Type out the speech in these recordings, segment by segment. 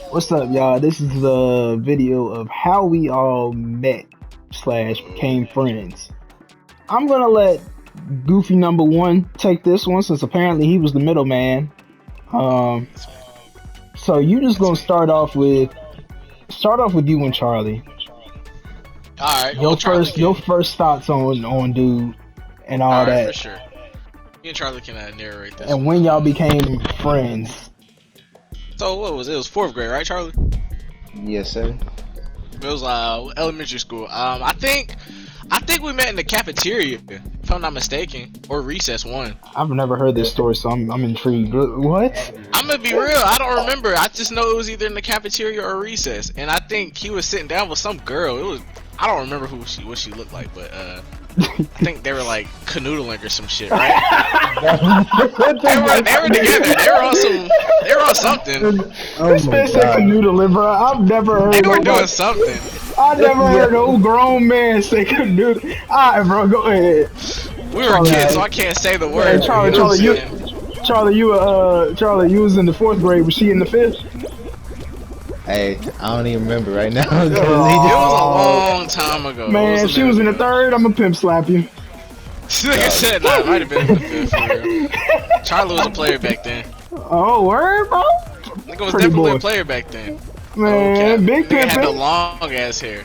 What's up, y'all? This is the video of how we all met slash became friends. I'm gonna let Goofy number one take this one since apparently he was the middleman. Um, so you just gonna start off with you and Charlie. All right. Your first thoughts on dude and all All right, that, for sure. Me and Charlie can narrate this. and when y'all became friends. So what was it? It was fourth grade, right, Charlie? Yes, sir. It was elementary school. I think we met in the cafeteria, if I'm not mistaken, or recess one. I've never heard this story, so I'm intrigued. What? I'm gonna be real. I don't remember. I just know it was either in the cafeteria or recess, and I think he was sitting down with some girl. It was. I don't remember what she looked like, but I think they were like canoodling or some shit, right? they were together. They were on something. This man said canoodling, bro. I've never heard. They were doing something. I never heard no grown man say canoodle. Alright, bro, go ahead. We were kids, so I can't say the word. Charlie, you was in the fourth grade. Was she in the fifth? Hey, I don't even remember right now. It was a long time ago. Man, she was in the third. I'm gonna pimp slap you. Like I said, it might have been in the fifth. For real. Charlie was a player back then. Oh, word, bro. Nigga was definitely a player back then. Man, big Nigga had the pimpin'. long ass hair.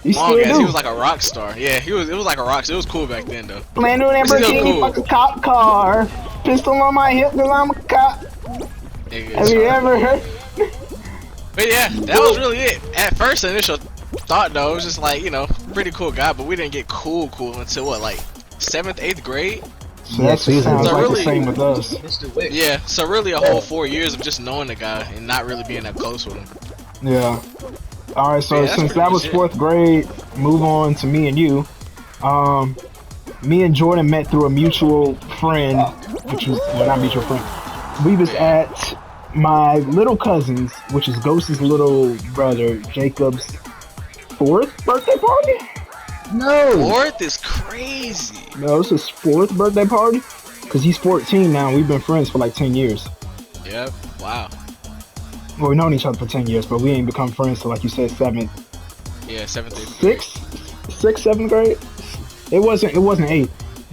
He Long ass. do. He was like a rock star. Yeah, it was like a rock star. It was cool back then though. Land on Lamborghini, cool. fucking cop car. Pistol on my hip, cause I'm a cop. Nigga, Have you ever heard? But yeah, that was really it. At first, initial thought though, it was just like, pretty cool guy, but we didn't get cool until what, like 7th, 8th grade? So that sounds So like really- the same with us. Yeah, so really a whole 4 years of just knowing the guy and not really being that close with him. Yeah. All right. So Yeah, that's since pretty that was much it. fourth grade, move on to me and you. Me and Jordan met through a mutual friend, which was not mutual friend. We was at my little cousin's, which is Ghost's little brother, Jacob's 4th birthday party. No. Fourth is crazy. No, it's his 4th birthday party. Cause he's 14 now. And we've been friends for like 10 years. Yep. Wow. Well, we've known each other for 10 years, but we ain't become friends till, like you said, 7th, Yeah, 7th, 8th grade. 6th, 7th grade. It wasn't 8th.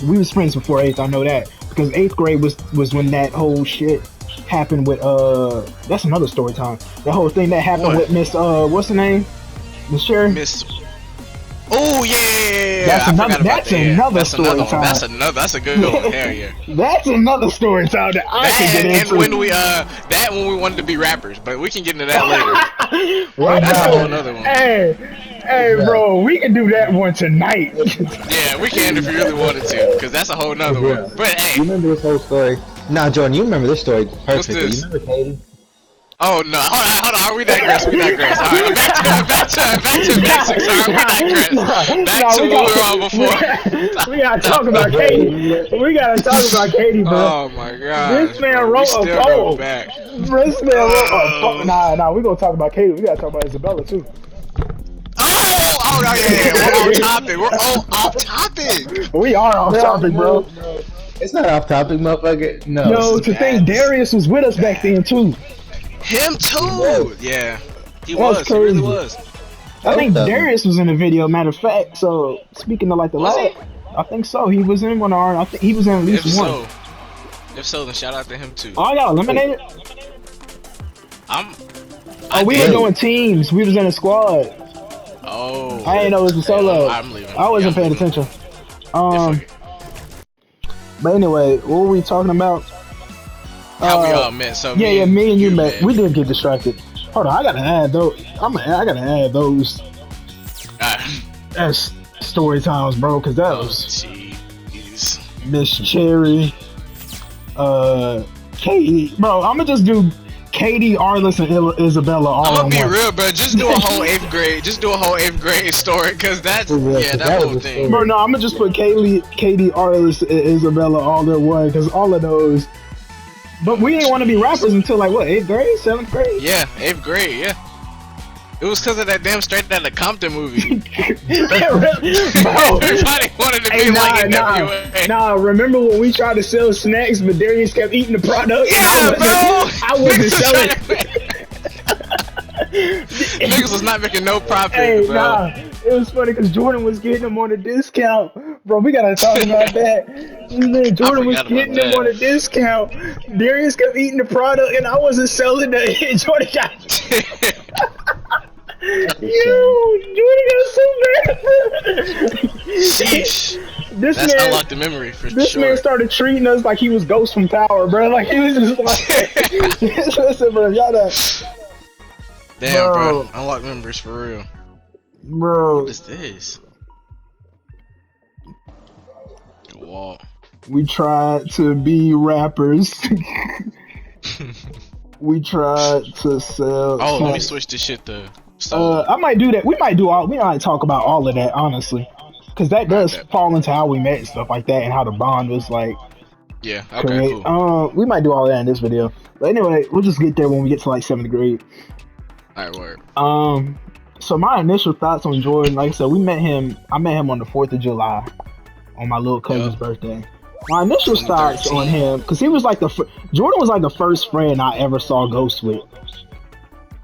We was friends before 8th. I know that because 8th grade was when that whole shit happened with That's another story time. That whole thing that happened What? with Miss what's her name? Miss Sherry. Miss. Oh yeah. That's I another- forgot about that's that. another That's story another time. one. That's a good one. Hell yeah. That's another story time that I can get And into. when we when we wanted to be rappers, but we can get into that later. Right That's a now. whole nother one. Hey, bro, we can do that one tonight. Yeah, we can if you really wanted to, because that's a whole nother one. But You hey, remember this whole story? Nah, Jordan, you remember this story perfectly. this? You remember Katie? oh no, hold on, we digress. Alright, back to basics. Alright, we digress. Back to what we were on before. We gotta talk about Katie. We gotta talk about Katie, bro. Oh my god. This man wrote a poem. Back. This man wrote a poem. Nah, we gonna talk about Katie. We gotta talk about Isabella too. Oh yeah. We're off topic. We are off topic, bro. It's not off topic, motherfucker. No. Yo, to think Darius was with us back then too. Him too. Yeah, he That's was. He really crazy. was. I think Okay. Darius was in the video. Matter of fact, so speaking of like the Was lab, he? I think so. He was in one of our. I think he was in at If least one. so, then shout out to him too. Oh, I got eliminated. We were did. doing teams. We was in a squad. Oh. I didn't know it was a solo. I'm leaving. I wasn't Yeah, paying I'm leaving. attention. Yeah, fuck it. But anyway, what were we talking about? How we all met. So Yeah, me and you met. met. We did get distracted. Hold on, I gotta add those. I gotta add those as story times, bro, because that was Jeez. Miss Cherry, Katie, bro. I'm gonna just do Katie, Arliss, and Isabella all I'm in gonna be one. real, bro. Just do a whole 8th grade. Just do a whole 8th grade story, cause that's that that whole was a thing. story. Bro, no, I'm gonna just put Katie, Arliss, and Isabella all in one, because all of those. But we didn't want to be rappers until like what, 8th grade, 7th grade? Yeah, 8th grade. Yeah. It was because of that damn Straight Outta Compton movie. Bro, Everybody wanted to be like NWA. Nah, remember when we tried to sell snacks, but Darius kept eating the product? Yeah, bro. I wasn't selling. Niggas was not making no profit, Hey, bro. nah, it was funny because Jordan was getting him on a discount, bro. We gotta talk about that. Man, Jordan was forgot about getting him that. on a discount. Darius kept eating the product, and I wasn't selling it. Jordan got. Jordan got so mad. Sheesh. This That's man, unlocked the memory for this sure. man started treating us like he was Ghost from Power, bro. Like he was just like, listen, bro, y'all done. Damn, Bro. bro. Unlocked memories for real. Bro, What is this? Wall. we tried to be rappers. We tried to sell. Oh, let me switch this shit to. I might do that. We might talk about all of that, honestly, because that does fall into how we met and stuff like that, and how the bond was like. Yeah. Okay. Cool. Cool. We might do all that in this video, but anyway, we'll just get there when we get to like 7th grade. All right. Word. So my initial thoughts on Jordan, like I said, I met him on the 4th of July, on my little cousin's birthday. My initial thoughts on him, because he was like Jordan was like the first friend I ever saw Ghost with.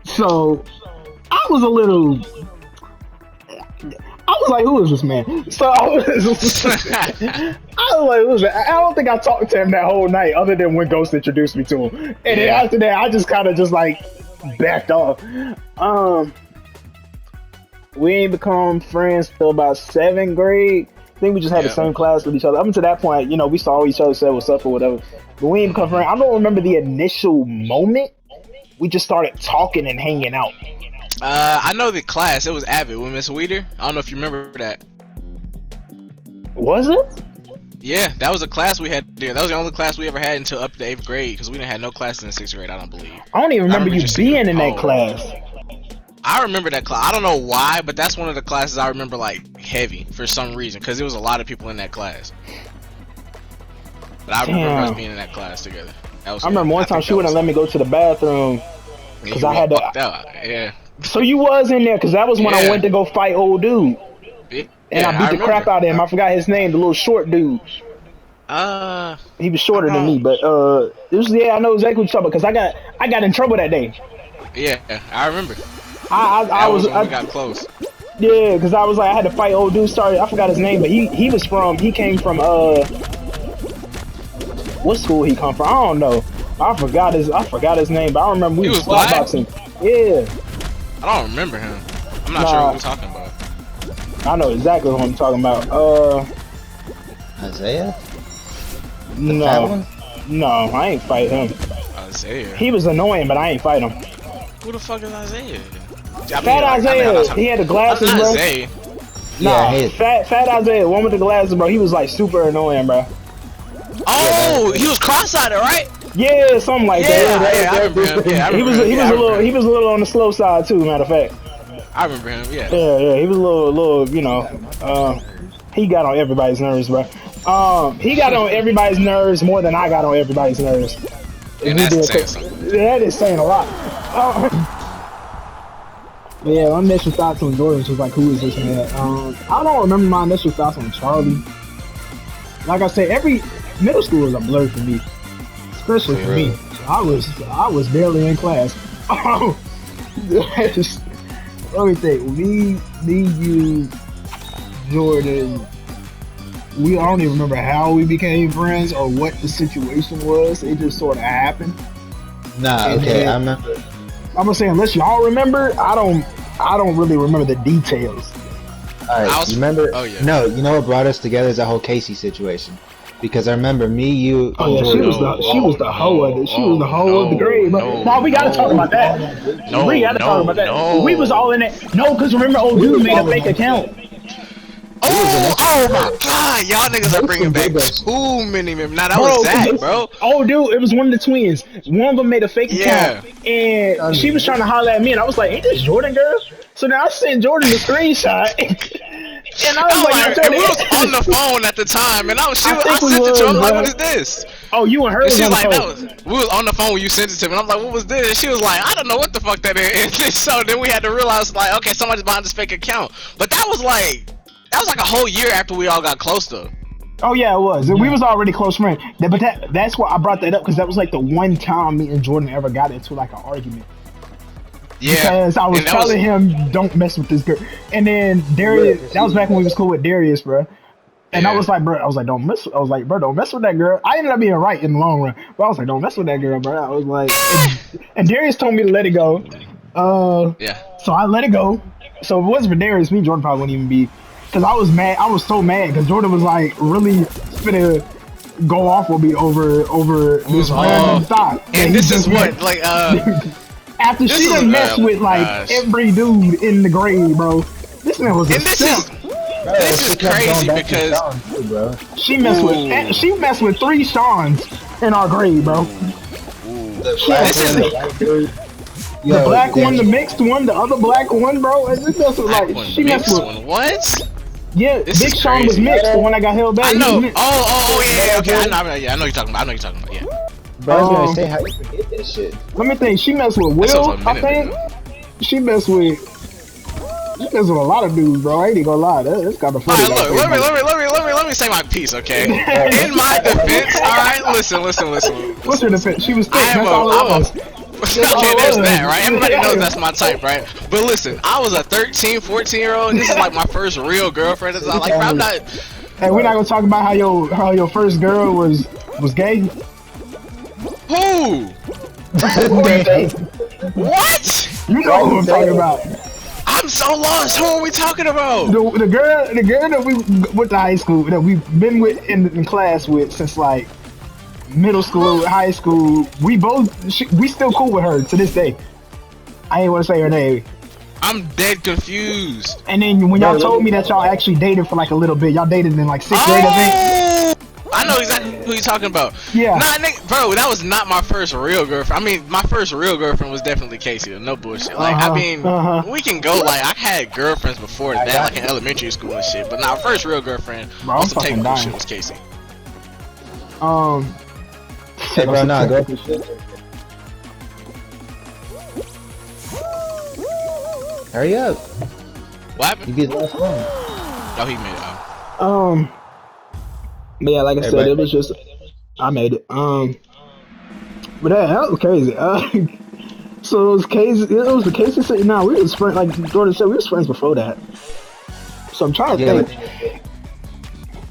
So I was like, who is this man? So I was like, who is it? I don't think I talked to him that whole night, other than when Ghost introduced me to him. And then after that, I just kind of just like backed off. We ain't become friends till about 7th grade. I think we just had the same class with each other. Up until that point, you know, we saw each other, said what's up or whatever. But we ain't become friends. I don't remember the initial moment. We just started talking and hanging out. I know the class. It was Abbott with Miss Weeder. I don't know if you remember that. Was it? Yeah, that was a class we had there. That was the only class we ever had until up to 8th grade, because we didn't have no classes in 6th grade, I don't believe. I don't even remember you being in that class. I remember that class. I don't know why, but that's one of the classes I remember like heavy for some reason, because there was a lot of people in that class. But I remember us being in that class together. That was I remember one time she wouldn't let me go to the bathroom because I had to. Yeah. So you was in there, because that was when I went to go fight old dude. And I beat the crap out of him. I forgot his name, the little short dude. He was shorter than me, but it was, I know exactly what you're talking about, because I got in trouble that day. Yeah, I remember. I was when we got close. Yeah, because I was like, I had to fight old dude. Sorry, I forgot his name, but he came from what school he come from? I don't know. I forgot his name, but I remember we was boxing. Yeah. I don't remember him. I'm not sure what we're talking about. I know exactly who I'm talking about. Isaiah? No, I ain't fight him. Isaiah? He was annoying, but I ain't fight him. Who the fuck is Isaiah? Fat Isaiah, he had the glasses, bro. Isaiah. Nah, fat Isaiah, one with the glasses, bro. He was like super annoying, bro. Oh, he was cross-eyed, right? Yeah, something like that. I remember him. He was a little on the slow side too, matter of fact. I remember him. Yeah. Yeah, he was a little, you know. He got on everybody's nerves, bro. He got on everybody's nerves more than I got on everybody's nerves. And that's saying something. That is saying a lot. Yeah, my initial thoughts on Jordan was like, who is this man? I don't remember my initial thoughts on Charlie. Like I said, every middle school was a blur for me, especially for me. So I was barely in class. Let me think. Me, you, Jordan. I don't even remember how we became friends or what the situation was. It just sort of happened. Nah, and okay, then, I remember. I'm gonna say, unless y'all remember, I don't really remember the details. Alright, you remember? Oh, yeah. No, you know what brought us together is that whole Casey situation. Because I remember me, you, and Jordan. She was the hoe of it. She was the hoe of the grade. But no, we gotta talk about that. We gotta talk about that. We was all in it. No, because remember, old dude made a fake account. Oh my god, y'all niggas are bringing back too many memories. Nah, that was Zach, bro. Oh, dude, it was one of the twins. One of them made a fake account, and she was trying to holler at me, and I was like, ain't this Jordan, girl? So now I sent Jordan the screenshot, and I was like, and we was on the phone at the time, and I sent it to him, like, what is this? Oh, you and her was on the phone. We was on the phone when you sent it to me, and I'm like, what was this? And she was like, I don't know what the fuck that is. And so then we had to realize, like, okay, somebody's behind this fake account. But that was like a whole year after we all got close to. Oh yeah, it was. We was already close friends. But that's why I brought that up, because that was like the one time me and Jordan ever got into like an argument. Because I was telling him, don't mess with this girl. And then Darius, that was back when we was cool with Darius, bro. And I was like, bro, don't mess with that girl. I ended up being right in the long run. But I was like, don't mess with that girl, bro. I was like, and Darius told me to let it go. So I let it go. So if it wasn't for Darius, me and Jordan probably wouldn't even be. Because I was mad. I was so mad because Jordan was like really finna go off with me over this random thought. And this is what, like, after she done messed with like every dude in the grade, bro. This man was a simp. This is crazy because she messed with 3 Seans in our grade, bro. The black one, the mixed one, the other black one, bro. And this was like she messed with what? Yeah, Big Sean was mixed, the one that got held back. I know. Yeah, okay. I know you're talking about. Yeah. Bro, I was gonna say, how you forget this shit? Let me think. She messed with Will, I think. She messed with a lot of dudes, bro. I ain't gonna lie. That's kind of funny. Alright, look, let me say my piece, okay? In my defense, alright, listen. What's her defense? She was thick. Okay, there's that, right? Everybody knows that's my type, right? But listen, I was a 13, 14-year-old, and this is like my first real girlfriend. It's like, I'm not. Hey, we're not gonna talk about how your first girl was gay. Who? What? You know who I'm talking about. I'm so lost. Who are we talking about? The girl that we went to high school, that we've been with in class with since like middle school, high school. We still cool with her to this day. I ain't want to say her name. I'm dead confused. And then when y'all told me that y'all actually dated for like a little bit, y'all dated in like 6th grade, I think. I know exactly who you're talking about. Yeah. Nah, bro, that was not my first real girlfriend. I mean, my first real girlfriend was definitely Casey. No bullshit. Like, I mean, we can go, like, I had girlfriends before that, like in elementary school and shit. But now, first real girlfriend, on some technical shit, was Casey. Hey, bro, nah, go for shit. Hurry up. What happened? You get last one. Oh, he made it. But yeah, like I said, it was just I made it. But that was crazy. So it was Casey. It was the Casey sitting. Nah, we was friends. Like Jordan said, we was friends before that. So I'm trying to think.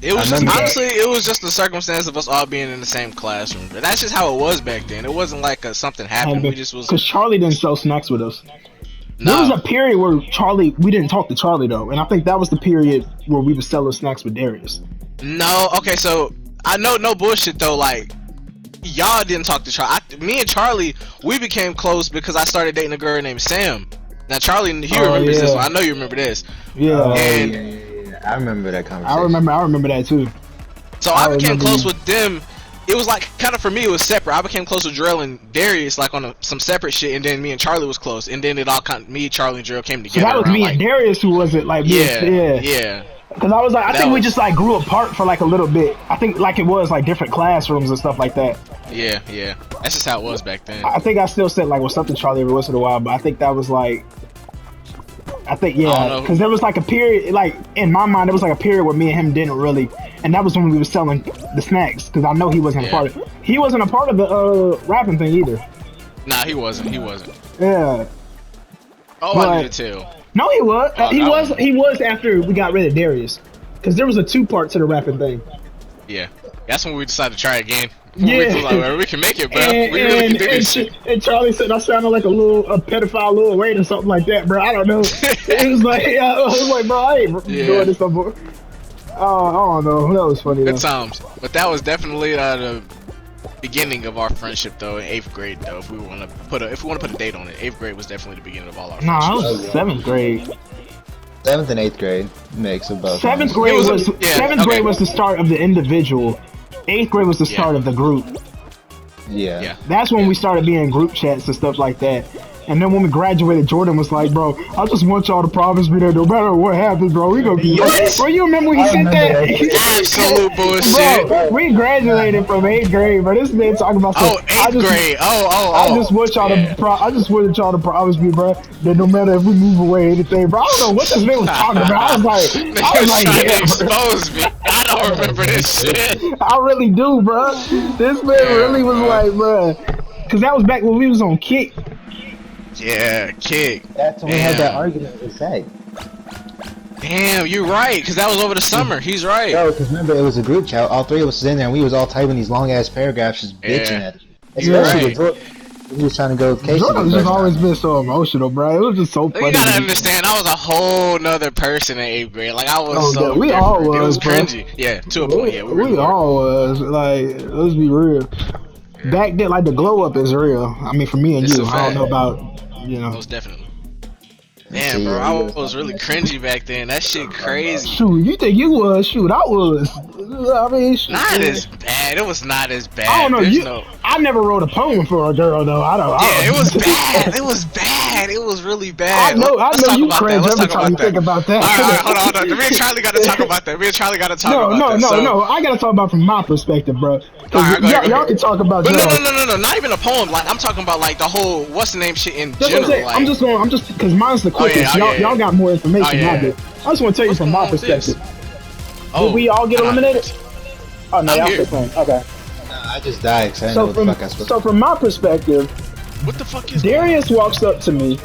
It was just, honestly, it was just the circumstance of us all being in the same classroom. But that's just how it was back then. It wasn't like something happened. We just was. Because Charlie didn't sell snacks with us. No. There was a period where we didn't talk to Charlie though, and I think that was the period where we were selling snacks with Darius. No, okay, so I know, no bullshit though. Like, y'all didn't talk to Charlie. Me and Charlie, we became close because I started dating a girl named Sam. Now Charlie, he remembers this one. I know you remember this. Yeah. Yeah. I remember that conversation. I remember that too. So I became close with them. It was like kind of for me, it was separate. I became close with Drell and Darius, like on some separate shit, and then me and Charlie was close, and then it all me, Charlie, and Drell came together. So that was me and Darius who was it like? Yeah. Because I was like, I think we just like grew apart for like a little bit. I think like it was like different classrooms and stuff like that. Yeah. That's just how it was back then. I think I still said like, well, something Charlie every once in a while, but I think that was like, because there was like a period, like in my mind, there was like a period where me and him didn't really, and that was when we were selling the snacks. Because I know he wasn't a part of it. He wasn't a part of the rapping thing either. Nah, he wasn't. Yeah. Oh, but I knew it too. No, he was. He was after we got rid of Darius, because there was a 2-part to the rapping thing. Yeah, that's when we decided to try again. Yeah, we can make it, bro. We really can do this shit. And Charlie said I sounded like a pedophile Lil Wayne or something like that, bro. I don't know. It was like, I was like, bro, I ain't doing this no more. I don't know. That was funny. Good times, but that was definitely the beginning of our friendship, though. In 8th grade, though, if we want to put a date on it, 8th grade was definitely the beginning of all our friendship. Nah, I was 7th grade. 7th and 8th grade mix of both. 7th grade grade was the start of the individual. 8th grade was the start of the group. Yeah. That's when we started being in group chats and stuff like that. And then when we graduated, Jordan was like, bro, I just want y'all to promise me that no matter what happens, bro, we gonna be bro, you remember when he said that? Absolute bullshit. Bro, we graduated from 8th grade, but this man talking about stuff. 8th grade. I just want y'all to promise me, bro, that no matter if we move away anything, bro. I don't know what this man was talking about. I was like, trying to expose me. I don't remember this shit. I really do, bro. This man really was like, bro, because that was back when we was on Kick. Yeah, kick. That's when we had that argument with Ferg. Damn, you're right, because that was over the summer. He's right. No, because remember, it was a group chat. All three of us was in there, and we was all typing these long-ass paragraphs just bitching at it. Especially with Jordan. He was trying to go with Casey. Jordan's just always been so emotional, bro. It was just so funny. You gotta understand, I was a whole nother person in 8th grade. Like, I was so we different. all was, it was bro. cringy. Yeah, to a point. Yeah, we all was. Like, let's be real. Back then, like, the glow up is real. I mean, for me and you, I don't know about, you know. Most definitely. Damn, bro, I was really cringy back then. That shit crazy. Shoot, you think you was? Shoot, I was. I mean, shoot, not as bad. It was not as bad. I don't know. I never wrote a poem for a girl though. It was bad. It was bad. It was really bad. I know you cringe every time you think about that. All right, hold on. Me and Charlie gotta talk about that. No. I gotta talk about from my perspective, bro. Y'all can talk about. But no. Not even a poem. Like, I'm talking about like the whole what's the name shit in general. Like, I'm just because mine's the quickest. Y'all got more information than I do. I just want to tell you from my perspective. Did we all get eliminated? Oh no, y'all still playing. Okay. I just died because I didn't know what the fuck I was supposed to do. So from my perspective, what the fuck is Darius walks up to me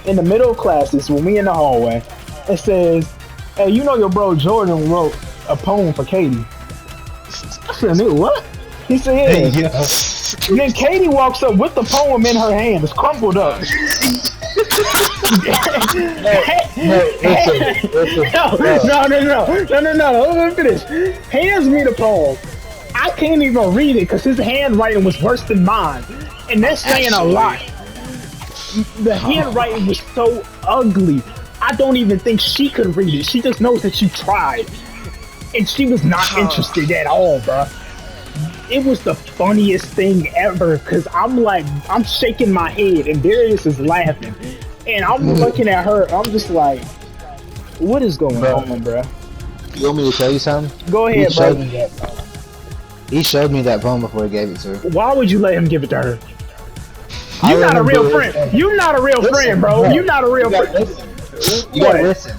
in the middle of classes when we in the hallway and says, "Hey, you know your bro Jordan wrote a poem for Katie." I said, "Nigga, what?" He said, "Yeah." And then Katie walks up with the poem in her hand. It's crumpled up. No. Let me finish. Hands me the poem. I can't even read it because his handwriting was worse than mine, and that's saying a lot. The handwriting was so ugly. I don't even think she could read it. She just knows that you tried, and she was not interested at all, bro. It was the funniest thing ever because I'm shaking my head and Darius is laughing, and I'm looking at her. I'm just like, what is going on, bro? You want me to tell you something? Go ahead, bro. He showed me that poem before he gave it to her. Why would you let him give it to her? You're not a real friend. You're not a real friend, bro. You're not a real friend. You gotta listen.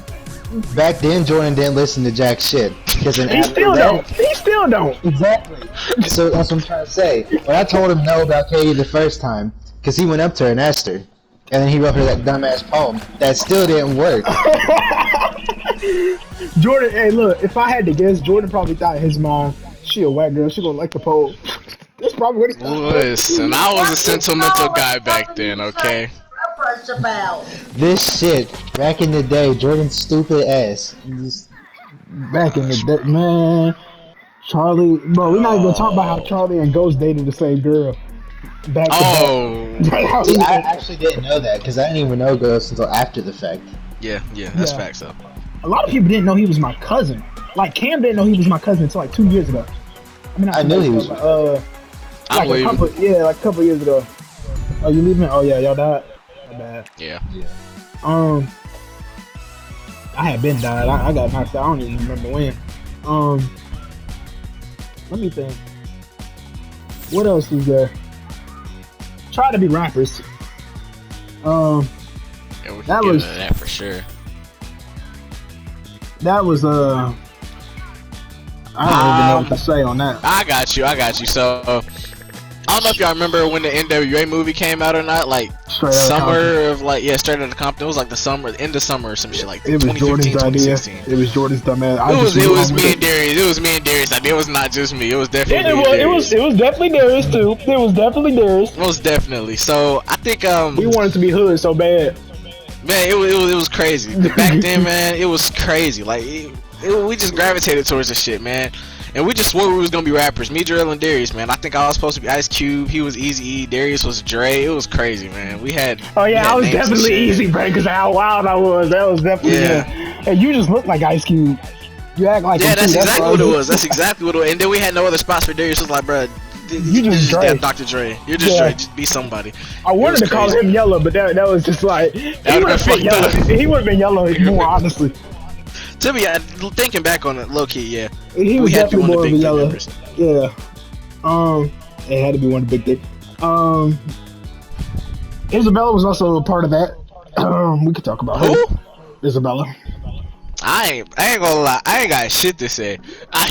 Back then, Jordan didn't listen to jack shit. He still don't. He still don't. Exactly. So that's what I'm trying to say. When I told him no about Katie the first time, because he went up to her and asked her, and then he wrote her that dumbass poem, that still didn't work. Jordan, hey, look, if I had to guess, Jordan probably thought his mom, she a white girl, she gonna like the poem. That's probably what he thought. Listen, I was a sentimental guy back then, okay? This shit, back in the day, Jordan's stupid ass. Back in the day, man. Charlie, bro, we're not even gonna talk about how Charlie and Ghost dated the same girl. Back See, I actually didn't know that, because I didn't even know Ghost until after the fact. Yeah, that's facts though. A lot of people didn't know he was my cousin. Like, Cam didn't know he was my cousin until like 2 years ago. I mean, I knew he was. Like a couple years ago. Oh, you leaving? Oh yeah, y'all died. My bad. Yeah. I had been died. I got knocked out. I don't even remember when. Let me think. What else is there? Try to be rappers. Yeah, we can get into that for sure. That was I don't even know what to say on that. I got you. So I don't know if y'all remember when the NWA movie came out or not. Like summer of Straight Outta Compton. It was like the end of summer or some shit like that. It was Jordan's idea. It was Jordan's dumbass. It was me and Darius. It was me and Darius. It was not just me. It was definitely it was definitely Darius too. It was definitely Darius. Most definitely. So I think we wanted to be hood so bad. Man, it was crazy. Back then, man, it was crazy. Like we just gravitated towards this shit, man. And we just swore we was gonna be rappers. Me, Jarrell, and Darius, man. I think I was supposed to be Ice Cube. He was Eazy-E. Darius was Dre. It was crazy, man. We had. Oh yeah, I was definitely Easy, bro. Because how wild I was. That was definitely. Yeah. And you just look like Ice Cube. You act like. Yeah, that's exactly what it was. That's exactly what it was. And then we had no other spots for Darius. It was like, bro, you just Dre. Dr. Dre. You're just Dre. Just be somebody. I wanted to call him Yellow, but that was just like he would have been yellow more honestly. To be thinking back on it, low key, yeah. He was definitely more of a yellow. Yeah. It had to be one of the big things. Isabella was also a part of that. We could talk about her. Who? Isabella. I ain't gonna lie. I ain't got shit to say. I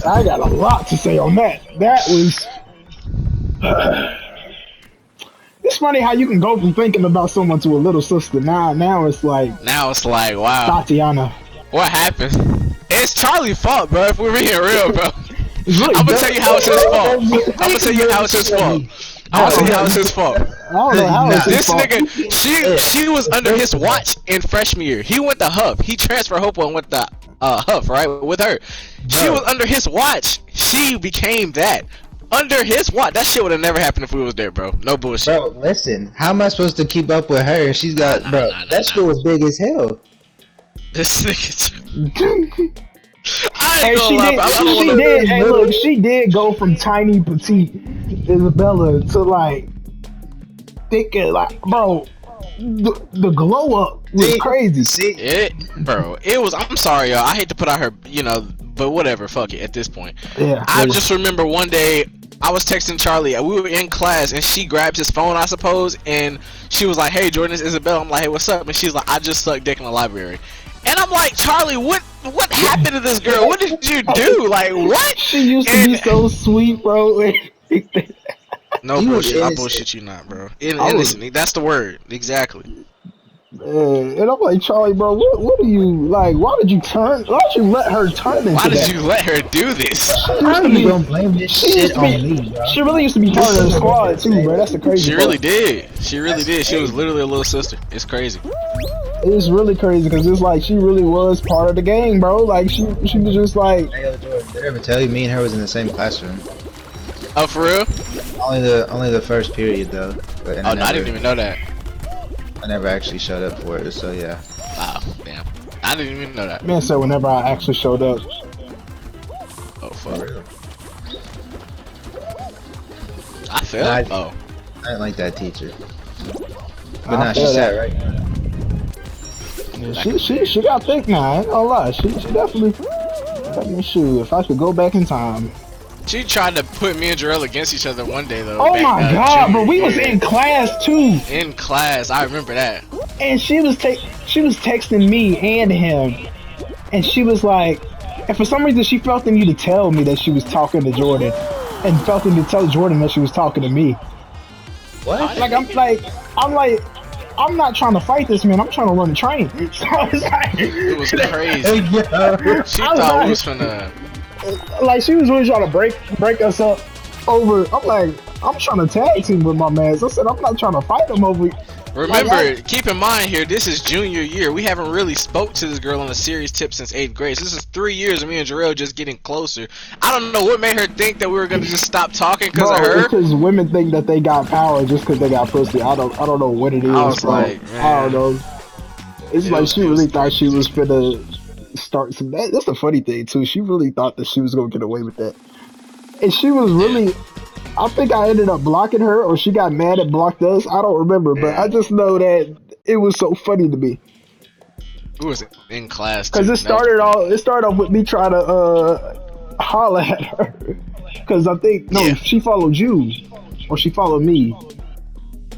got a lot to say on that. That was. It's funny how you can go from thinking about someone to a little sister. Now it's like wow. Tatiana. What happened? It's Charlie's fault, bro. If we're being real, bro. Look, I'm gonna tell you how it's his fault. I'm gonna tell you how it's his fault. I'm gonna tell you how it's his fault. I don't know how it's his This fault. nigga, she was under his watch in freshman year. He went to Huff. He transferred Hopewell and went to Huff, right? With her. She was under his watch. She became that. Under his watch. That shit would have never happened if we was there, bro. No bullshit. Bro, listen. How am I supposed to keep up with her? She's got, that school was big as hell. This nigga. Hey, she did go from tiny petite Isabella to like thick, like, bro. The glow up was crazy. It was. I'm sorry, y'all. I hate to put out her, but whatever. Fuck it. At this point, yeah. I just remember one day I was texting Charlie. We were in class, and she grabbed his phone, I suppose, and she was like, "Hey, Jordan, it's Isabel." I'm like, "Hey, what's up?" And she's like, "I just sucked dick in the library." And I'm like, Charlie, what happened to this girl? What did you do? Like, what? She used to be so sweet, bro. No bullshit. I bullshit you not, bro. Innocent. That's the word. Exactly. And I'm like, Charlie, bro, what are you, like, why did you let her turn into Why did that? you let her do this? How you gonna blame this shit on me, bro? She really used to be part of the squad, too, bro. That's the crazy She part. really did. She really did. She was literally a little sister. It's crazy. It's really crazy, because it's like, she really was part of the gang, bro. Like, she was just like... Hey, yo, Jordan, did I ever tell you me and her was in the same classroom? Oh, for real? Only the first period, though. But, I didn't even know that. I never actually showed up for it, so yeah. Wow, damn. I didn't even know that. Man said whenever I actually showed up. Oh, fuck. Really? I fell? I didn't like that teacher. But nah, she sat right. Yeah, she got thick now, I ain't gonna lie. She definitely... shoot, if I could go back in time... She tried to put me and Jarrell against each other one day, though. Oh my god, bro, we was in class too. In class, I remember that. And she was texting me and him, and she was like, and for some reason she felt the need to tell me that she was talking to Jordan, and felt the need to tell Jordan that she was talking to me. What? Like I'm not trying to fight this man. I'm trying to learn to train. So it's like, It was crazy. Yeah. She thought we was finna. Like she was really trying to break us up over. I'm like, I'm trying to tag team with my man. I said I'm not trying to fight him over. Remember, keep in mind here, this is junior year. We haven't really spoke to this girl on a serious tip since 8th grade. So this is 3 years of me and Jarrell just getting closer. I don't know what made her think that we were gonna just stop talking because of her. Because women think that they got power just because they got pussy. I don't know what it is. I was like, man. I don't know. It's like she really thought she was finna start some. That's the funny thing too. She really thought that she was gonna get away with that, and she was really. I think I ended up blocking her, or she got mad and blocked us. I don't remember, but I just know that it was so funny to me. Who was in class? Because it started off with me trying to holler at her. Because I think she followed you, or she followed me.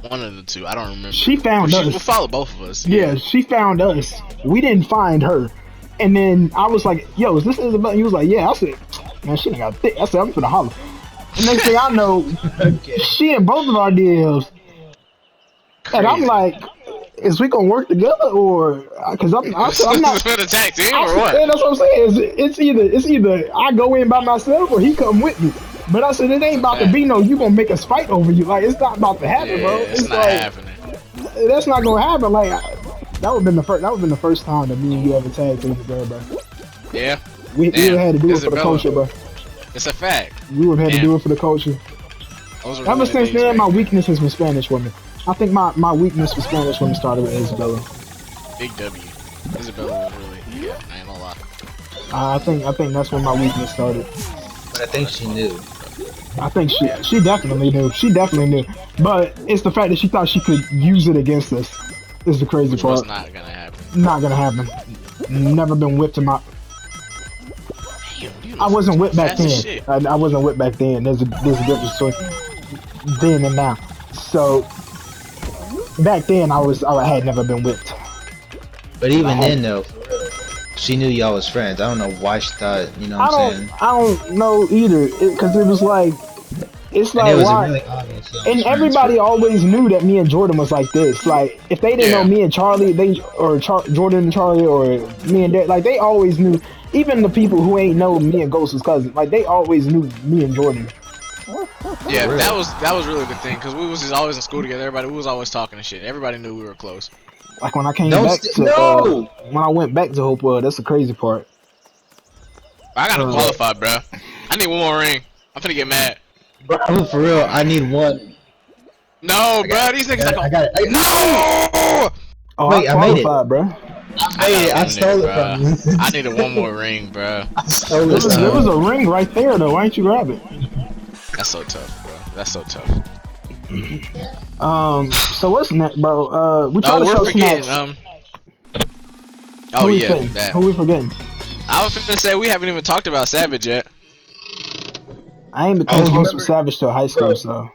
One of the two. I don't remember. She found us. We'll follow both of us. Yeah, she found us. We didn't find her. And then I was like, "Yo, is this Isabel?" He was like, "Yeah." I said, "Man, she done got thick." I said, "I'm finna holler." The next thing I know, she in both of our DMs, and I'm like, "Is we gonna work together or?" Because I'm not. Gonna tag team or what? Yeah, that's what I'm saying. It's either I go in by myself or he come with me. But I said it ain't about to be no. You gonna make us fight over you? Like it's not about to happen, bro. It's not like, happening. That's not gonna happen. Like that would have been the first. That would have been the first time that me and you ever tagged team together, bro. Yeah. We would have had to do it for the culture, bro. It's a fact. We would have had to do it for the culture. Ever since then, my weakness has been Spanish women. I think my weakness for Spanish women started with Isabella. Big W. Isabella was really, I ain't gonna lie. I think that's when my weakness started. But I think she knew. I think she definitely knew. She definitely knew. But it's the fact that she thought she could use it against us. Is the crazy part. It's not gonna happen. Not gonna happen. Never been whipped in my. I wasn't whipped back then. I wasn't whipped back then. There's a difference between then and now. So back then I had never been whipped. But even then though, she knew y'all was friends. I don't know why she thought, you know what I'm saying? I don't know either, because it was like, it's and like it was why? really obvious And everybody always knew that me and Jordan was like this. Like, if they didn't know me and Charlie, Jordan and Charlie, or me and Dad, like they always knew. Even the people who ain't know me and Ghost was cousins, like they always knew me and Jordan. Yeah, that was really the thing, because we was just always in school together. Everybody, we was always talking and shit. Everybody knew we were close. Like when I came back to when I went back to Hopewell, that's the crazy part. I gotta qualify, bro. I need one more ring. I'm finna get mad. Bro, for real, I need one. No, bro, these niggas I got it. No! Oh, wait, I made it, bro. I made it. I stole it from you. I needed one more ring, bro. I stole it. There was a ring right there, though. Why didn't you grab it? That's so tough, bro. That's so tough. So what's next, bro? We try to show forgetting. Snacks. Oh yeah, that. Who we forgetting? I was gonna say we haven't even talked about Savage yet. I ain't become close with Savage till high school, so.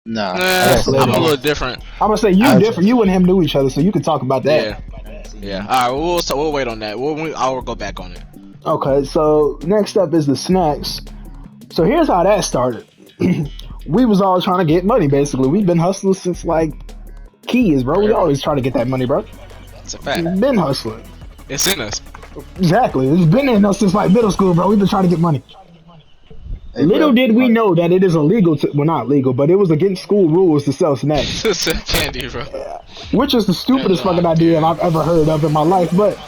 Nah, I'm a little different. I'm gonna say you different. You and him knew each other, so you can talk about that. Yeah. All right, we'll wait on that. I'll go back on it. Okay, so next up is the Snacks. So here's how that started. We was all trying to get money, basically. We've been hustling since like kids, bro. We always try to get that money, bro. It's a fact. We've been hustling. It's in us. Exactly. It's been in us since like middle school, bro. We've been trying to get money. Hey, little did we know that it is illegal to, well, not legal, but it was against school rules to sell snacks. Candy, bro. Which is the stupidest fucking idea I've ever heard of in my life. But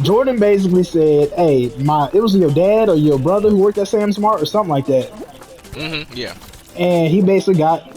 Jordan basically said, hey, it was your dad or your brother who worked at Sam Smart or something like that. Mm-hmm, yeah. And he basically got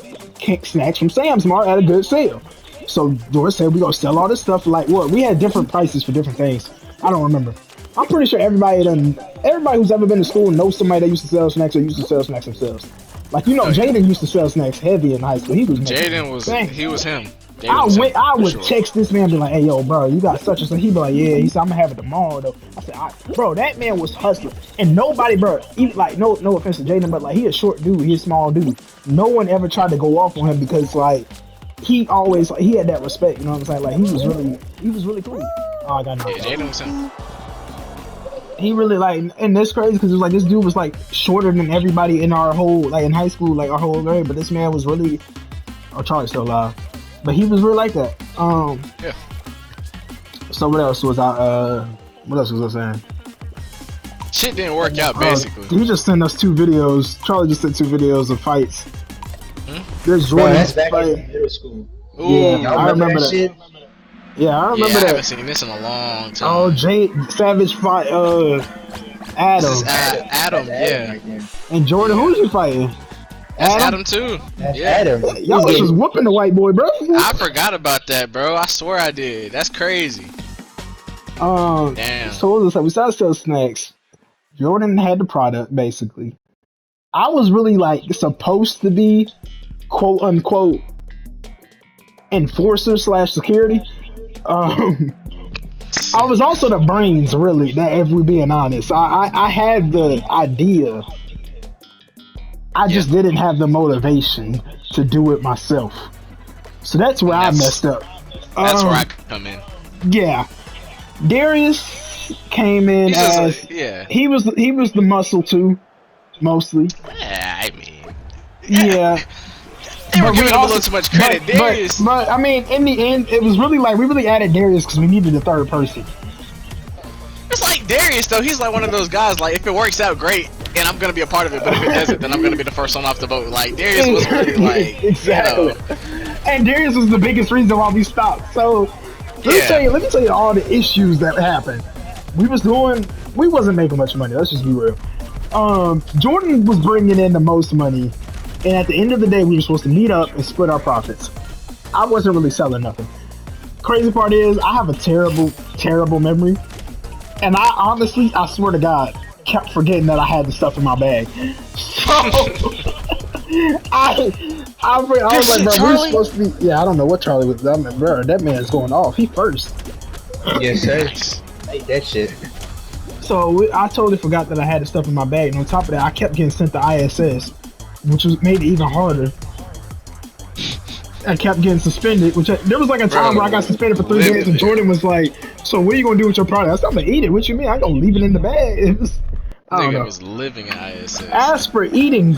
snacks from Sam Smart at a good sale. So Jordan said, we're going to sell all this stuff. Like, what? We had different prices for different things. I don't remember. I'm pretty sure everybody who's ever been to school knows somebody that used to sell snacks or used to sell snacks themselves. Like, you know, Jaden used to sell snacks heavy in high school. He was him. I would text this man and be like, hey, yo, bro, you got such and such. He'd be like, yeah. He said, I'm going to have it tomorrow, though. I said, bro, that man was hustling. And nobody, bro, even, like, no offense to Jaden, but, like, he a short dude. He a small dude. No one ever tried to go off on him because, like, he always, like, he had that respect, you know what I'm saying? Like, he was really cool. Oh, I got knocked out. Jaden was him. He really, like, and that's crazy because it was like this dude was like shorter than everybody in our whole, like in high school, like our whole grade. But this man was really, Charlie's still alive, but he was really like that. Yeah. So what else was I saying? Shit didn't work out basically. He just sent us 2 videos. Charlie just sent 2 videos of fights. There's Jordan's fight. Back in middle school. Ooh, yeah, I remember that. Shit? Yeah, I remember that. I haven't seen this in a long time. Oh, Savage fight Adam. This is Adam, yeah. And Jordan, who's you fighting? Adam too. Adam. Y'all was just whooping the white boy, bro. I forgot about that, bro. I swear I did. That's crazy. Damn. So what was it? We started selling snacks. Jordan had the product, basically. I was really like supposed to be quote unquote enforcer / security. I was also the brains, really, if we're being honest. I had the idea. I just didn't have the motivation to do it myself. So that's where I messed up. That's where I come in. Yeah. Darius came in he was the muscle too, mostly. Yeah, I mean. Yeah. They were giving him a little too much credit. Darius. But I mean, in the end, it was really like we really added Darius because we needed a third person. It's like Darius though. He's like one of those guys. Like if it works out, great, and I'm gonna be a part of it. But if it doesn't, then I'm gonna be the first one off the boat. Like Darius was really like exactly. You know. And Darius was the biggest reason why we stopped. So let me tell you all the issues that happened. We wasn't making much money. Let's just be real. Jordan was bringing in the most money. And at the end of the day, we were supposed to meet up and split our profits. I wasn't really selling nothing. Crazy part is, I have a terrible, terrible memory. And I honestly, I swear to God, kept forgetting that I had the stuff in my bag. So, I was like, bro, we're supposed to be, I don't know what Charlie was, I mean, bro, that man's going off. He first. Yes, sir. I hate that shit. So, I totally forgot that I had the stuff in my bag. And on top of that, I kept getting sent to ISS. Which made it even harder. I kept getting suspended, there was like a time where I got suspended for 3 days and Jordan was like, so what are you going to do with your product? I said, I'm going to eat it. What you mean? I'm going to leave it in the bag. I don't know. was living at ISS. As for eating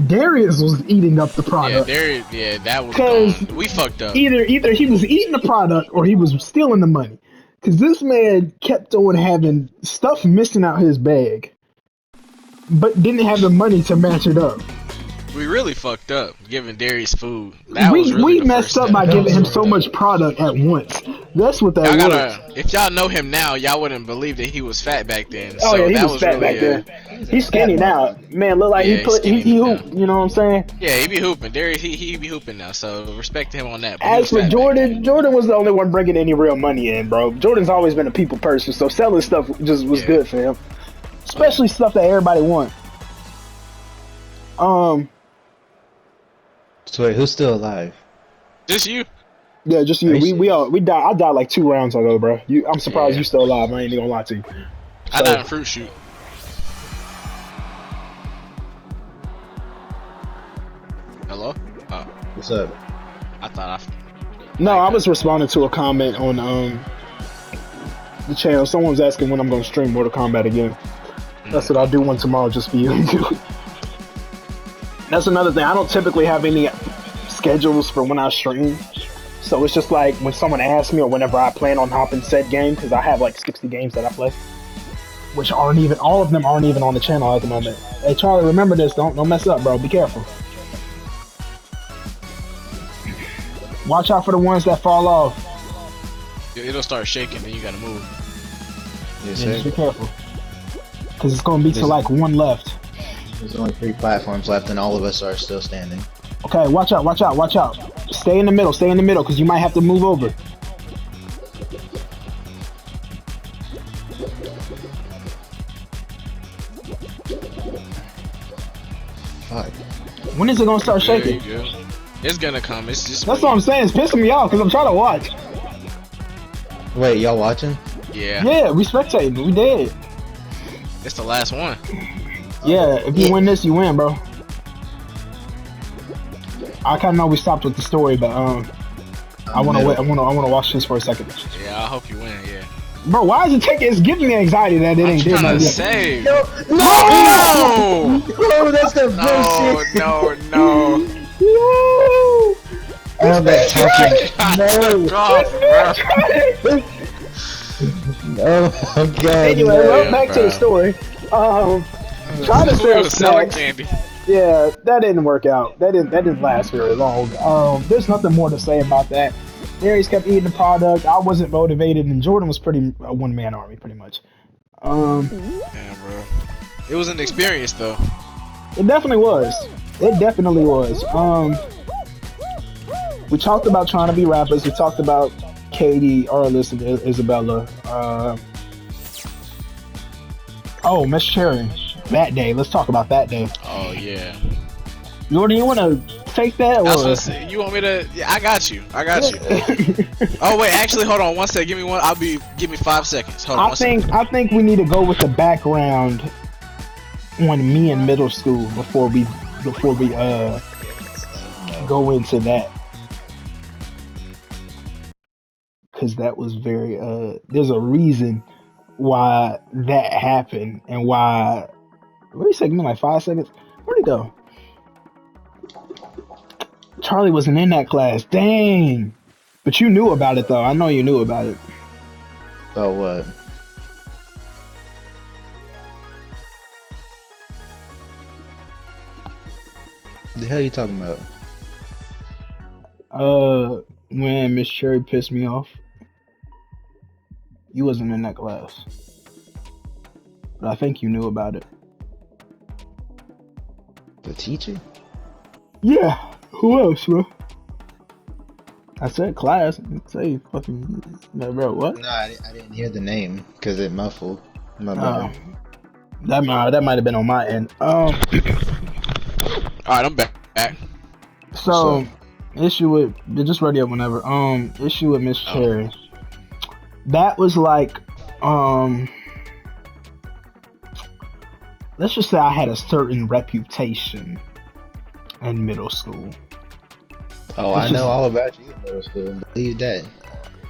Darius was eating up the Yeah, product. that was 'Cause gone. We fucked up. Either he was eating the product or he was stealing the money. Cause this man kept on having stuff missing out his bag, but didn't have the money to match it up. We really fucked up giving Darius food. That was We really the messed first up step. by giving him so much product at once. That's what that Y'all was. gotta, if y'all know him now, y'all wouldn't believe that he was fat back then. Oh So yeah, he that was fat really, back then. He's skinny now. Man, look like Yeah, he put he's he skinny hooped. now. You know what I'm saying? Yeah, he be hooping. Darius, he be hooping now. So respect to him on that. But he As was for fat back Jordan, Jordan was the only one bringing any real money in, bro. Jordan's always been a people person, so selling stuff just was Yeah. good for him, especially stuff that everybody want. So wait, who's still alive? then. Just you. Yeah, just you. Are you We died. I died like 2 rounds ago, bro. I'm surprised Yeah. you still alive. I ain't even gonna lie to you. I died in fruit shoot. Hello? Oh, What's up? I thought No, I was responding to a comment on the channel. Someone was asking when I'm gonna stream Mortal Kombat again. I said I'll do one tomorrow just for you. That's another thing. I don't typically have any schedules for when I stream. So it's just like when someone asks me or whenever I plan on hopping said game, because I have like 60 games that I play, which aren't even, all of them aren't even on the channel at the moment. Hey Charlie, remember this. Don't mess up, bro. Be careful. Watch out for the ones that fall off. it'll start shaking, then you gotta move. Yes, Yeah, sir. just be careful. Because it's going to be to like one left. There's only 3 platforms left, and all of us are still standing. Okay, watch out, watch out, watch out. Stay in the middle, because you might have to move over. Fuck. When is it going to start There shaking? you go. It's gonna come. It's just. That's what I'm saying. It's pissing me off because I'm trying to watch. Wait, y'all watching? Yeah. Yeah, we spectating. We did. It's the last one. Yeah, if you win this, you win, bro. I kind of know we stopped with the story, but I want to wait. I want to watch this for a second. Yeah, I hope you win. Yeah. Bro, why is it taking? It's giving me anxiety that it ain't did I'm trying nothing to yet. save. No! Oh, that's the bullshit! No. Woo! Oh, that fucking No. Oh my god. Anyway, no. well, back to bro. the story. Trying to We sell was selling snacks. candy. Yeah, that didn't work out. That didn't last very long. There's nothing more to say about that. Darius kept eating the product. I wasn't motivated, and Jordan was pretty a one-man army, pretty much. Damn, bro. It was an experience, though. It definitely was. It definitely was. We talked about trying to be rappers. We talked about Katie, Arliss, and Isabella. Oh, Miss Cherry. That day. Let's talk about that day. Oh yeah. Jordan, you want to take that? That's Or? what you want me to? Yeah, I got you. Oh wait, actually, hold on one sec. Give me one. Give me 5 seconds. Hold on. I think we need to go with the background on me in middle school before we go into that, because that was very there's a reason why that happened and why. What do you say? Give me like 5 seconds. Where'd he go? Charlie wasn't in that class. Dang. But you knew about it though. I know you knew about it. Oh, what? The hell you talking about? When Miss Cherry pissed me off. You wasn't in that class. But I think you knew about it. The teacher? Yeah. Who else, bro? I said class. I didn't say fucking. No, bro, what? No, I didn't hear the name because it muffled. My Oh. bad. That might have been on my end. All right, I'm back. So issue with just ready up whenever. Issue with Miss Cherry. That was like let's just say I had a certain reputation in middle school. Oh, I know all about you in middle school. Believe that.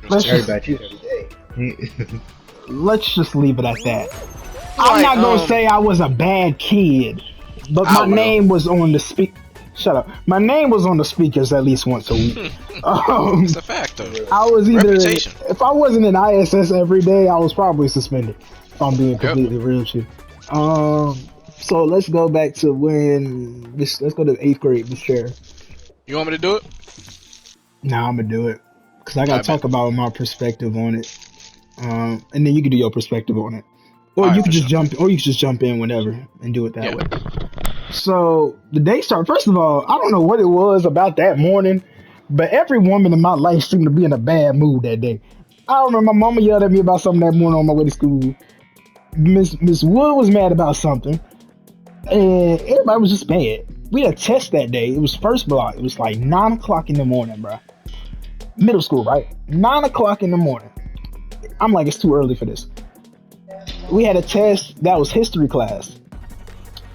Let's Heard just, about you every day. let's just leave it at that. I'm not gonna say I was a bad kid, But I my will. name was on the Shut up. My name was on the speakers at least once a week. It's a fact, though. I was either, Reputation. if I wasn't in ISS every day, I was probably suspended. If I'm being completely real with you. So let's go back to let's go to 8th grade, Miss Chair. You want me to do it? Nah, I'm gonna do it because I gotta I talk bet. about my perspective on it. And then you can do your perspective on it, or Alright, you can for just sure. jump in whenever and do it that Yeah. way. So the day started. First of all, I don't know what it was about that morning, but every woman in my life seemed to be in a bad mood that day. I remember my mama yelled at me about something that morning on my way to school. Miss Wood was mad about something, and everybody was just mad. We had a test that day. It was first block. It was like 9 o'clock in the morning, bro. Middle school, right? 9 o'clock in the morning. I'm like, it's too early for this. We had a test that was history class.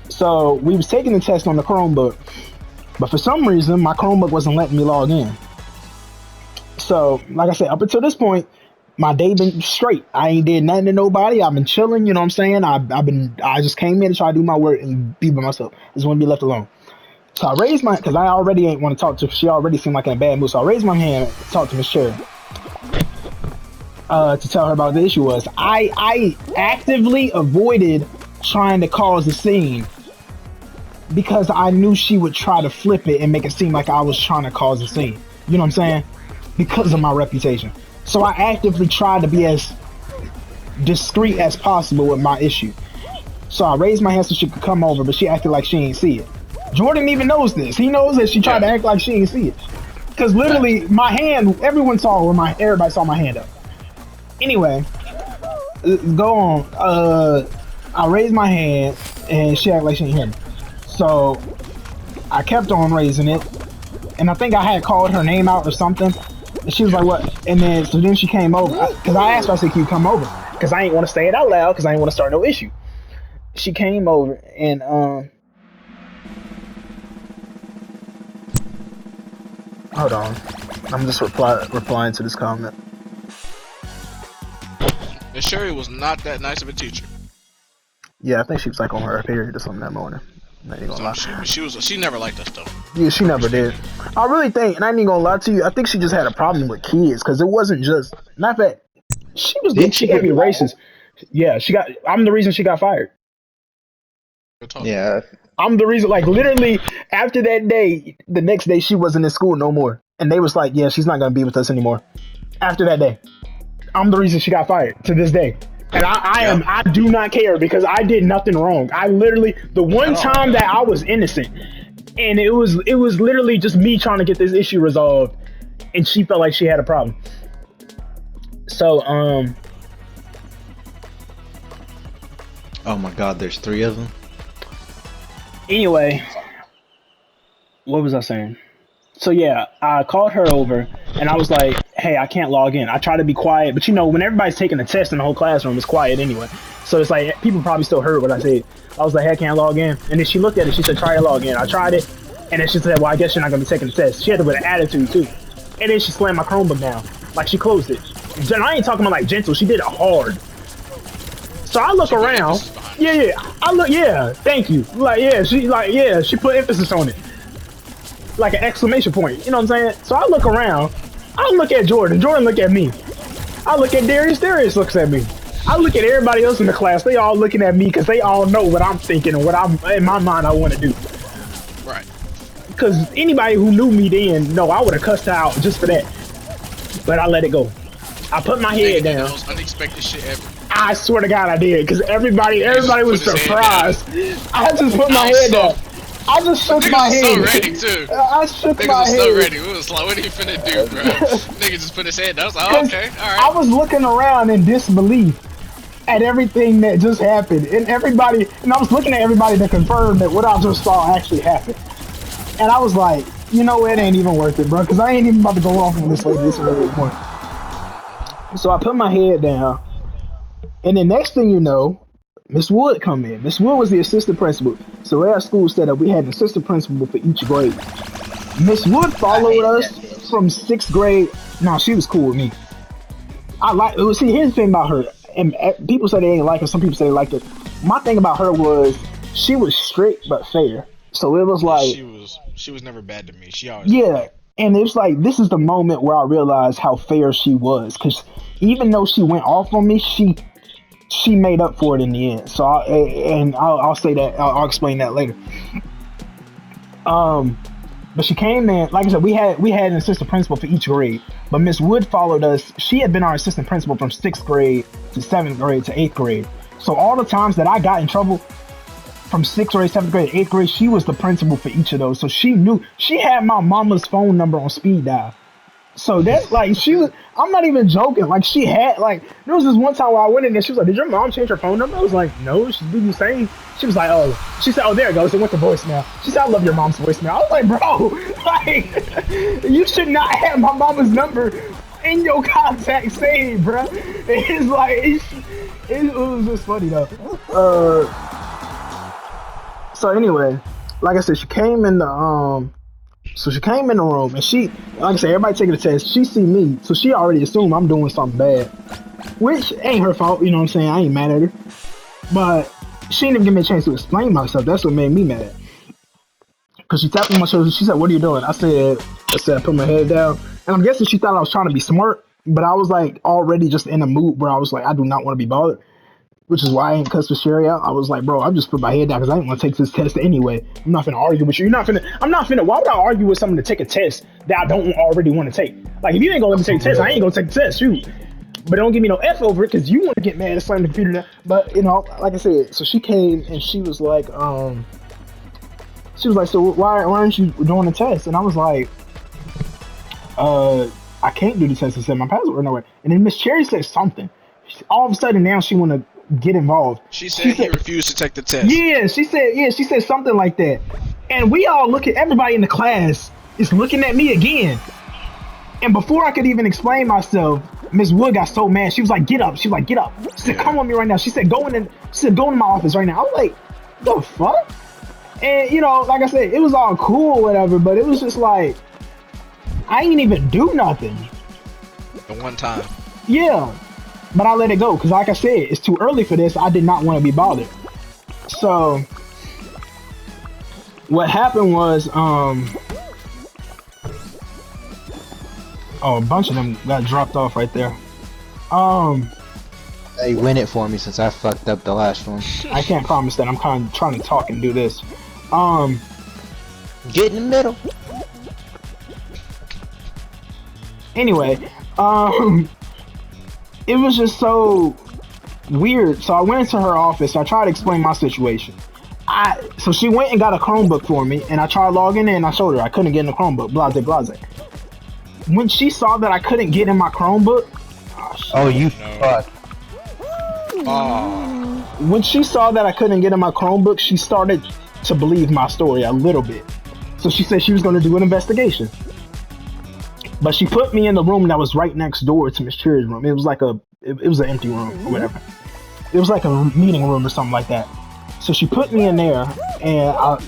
So we was taking the test on the Chromebook, but for some reason my Chromebook wasn't letting me log in. So, like I said, up until this point, my day been straight. I ain't did nothing to nobody. I've been chilling. You know what I'm saying? I just came in to try to do my work and be by myself. I just want to be left alone. So I raised because I already ain't want to talk to. She already seemed like in a bad mood. So I raised my hand to talk to Miss Cherry. To tell her about the issue was I actively avoided trying to cause a scene because I knew she would try to flip it and make it seem like I was trying to cause a scene. You know what I'm saying? Because of my reputation. So I actively tried to be as discreet as possible with my issue. So I raised my hand so she could come over, but she acted like she ain't see it. Jordan even knows this. He knows that she tried to act like she ain't see it. Because literally, my hand, everyone saw where everybody saw my hand up. Anyway, go on. I raised my hand and she acted like she didn't hear me. So I kept on raising it, and I think I had called her name out or something. And she was like, "What?" And then she came over because I asked her. I said, "Can you come over?" Because I ain't want to say it out loud because I ain't want to start no issue. She came over and hold on, I'm just replying to this comment. And Sherry was not that nice of a teacher. Yeah, I think she was like on her period or something that morning. I ain't gonna lie. She never liked us though. Yeah, she never did. I really think, and I ain't gonna lie to you, I think she just had a problem with kids because it wasn't just not that she was. Didn't She she gave get me fired? racist. Yeah, I'm the reason she got fired. Good talk. Yeah. I'm the reason. Like literally, after that day, the next day she wasn't in school no more, and they was like, "Yeah, she's not gonna be with us anymore." After that day, I'm the reason she got fired to this day. And I do not care because I did nothing wrong. I literally, the one time that I was innocent, and it was literally just me trying to get this issue resolved, and she felt like she had a problem. So Oh my God, there's 3 of them. anyway, what was I saying? So yeah, I called her over and I was like, "Hey, I can't log in." I try to be quiet, but when everybody's taking a test in the whole classroom, it's quiet anyway. So it's like people probably still heard what I said. I was like, "Hey, I can't log in." And then she looked at it. She said, "Try to log in." I tried it, and then she said, "Well, I guess you're not gonna be taking the test." She had it with an attitude too. And then she slammed my Chromebook down, like she closed it. And I ain't talking about like gentle. She did it hard. So I look around. Yeah. I look. Yeah, thank you. She put emphasis on it. Like an exclamation point. You know what I'm saying? So I look around. I look at Jordan. Jordan look at me. I look at Darius. Darius looks at me. I look at everybody else in the class. They all looking at me because they all know what I'm thinking and what I'm in my mind I want to do. Right. Because anybody who knew me then, no, I would have cussed her out just for that. But I let it go. I put my head The down. most unexpected shit ever. I swear to God I did because everybody was put his head surprised. I just put my head down. I just shook my head. So ready too. I shook Niggas my was head. so ready. We was like, what are you finna do, bro? Nigga just put his head down. I was like, oh, okay, alright. I was looking around in disbelief at everything that just happened. And I was looking at everybody to confirm that what I just saw actually happened. And I was like, you know, it ain't even worth it, bro, because I ain't even about to go off on this lady this early morning. So I put my head down. And the next thing you know, Miss Wood come in. Miss Wood was the assistant principal. So at our school set up, we had an assistant principal for each grade. Miss Wood followed us from 6th grade. No, she was cool with me. Here's the thing about her. And people say they ain't like her. Some people say they liked her. My thing about her was she was strict but fair. So it was Yeah, like, she was never bad to me. She always been yeah, like, and it's like this is the moment where I realized how fair she was, because even though she went off on me, she made up for it in the end. So I'll say that I'll explain that later. Um, but she came in, like I said, we had an assistant principal for each grade. But Miss Wood followed us. She had been our assistant principal from 6th grade to 7th grade to 8th grade. So all the times that I got in trouble from 6th grade, 7th grade, 8th grade, she was the principal for each of those. So she knew, she had my mama's phone number on speed dial. So that's like, she was, I'm not even joking. Like, she had, like, there was this one time where I went in there, she was like, did your mom change her phone number? I was like, no, she's been the same. She was like, oh, she said, oh, there it goes. It went to voicemail. She said, I love your mom's voicemail. I was like, bro, like, you should not have my mama's number in your contact saved, bro. It's like, it was just funny though. So anyway, like I said, she came in the room and she, like I said, everybody taking the test. She see me, so she already assumed I'm doing something bad, which ain't her fault. You know what I'm saying? I ain't mad at her, but she didn't even give me a chance to explain myself. That's what made me mad. Cause she tapped me on my shoulder. She said, "What are you doing?" I said, I put my head down, and I'm guessing she thought I was trying to be smart, but I was like already just in a mood where I was like, I do not want to be bothered. Which is why I ain't cussed with Sherry out. I was like, bro, I just put my head down because I didn't want to take this test anyway. I'm not finna argue with you. I'm not finna, why would I argue with someone to take a test that I don't already want to take? Like, if you ain't gonna let me take the test, I ain't gonna take the test, shoot. But don't give me no F over it because you want to get mad and slam the computer down. But, you know, like I said, so she came and she was like, so why aren't you doing the test? And I was like, I can't do the test. I said my password nowhere. And then Miss Cherry said something. All of a sudden now she want to get involved. she said he refused to take the test. She said something like that. And we all look at, everybody in the class is looking at me again. And before I could even explain myself, Miss Wood got so mad. She was like, get up. She was like, get up. She said, come on me right now. She said, go in my office right now. I was like, the fuck? And you know, like I said, it was all cool or whatever, but it was just like, I ain't even do nothing. The one time. Yeah. But I let it go because, like I said, it's too early for this. I did not want to be bothered. So, what happened was, a bunch of them got dropped off right there. Hey, win it for me since I fucked up the last one. I can't promise that. I'm kind of trying to talk and do this. Get in the middle. Anyway, it was just so weird. So I went into her office. I tried to explain my situation. So she went and got a Chromebook for me, and I tried logging in. I showed her I couldn't get in the Chromebook. Blase. When she saw that I couldn't get in my Chromebook, oh you fuck. When she saw that I couldn't get in my Chromebook, she started to believe my story a little bit. So she said she was going to do an investigation. But she put me in the room that was right next door to Miss Cherry's room. It was like it was an empty room or whatever. It was like a meeting room or something like that. So she put me in there, and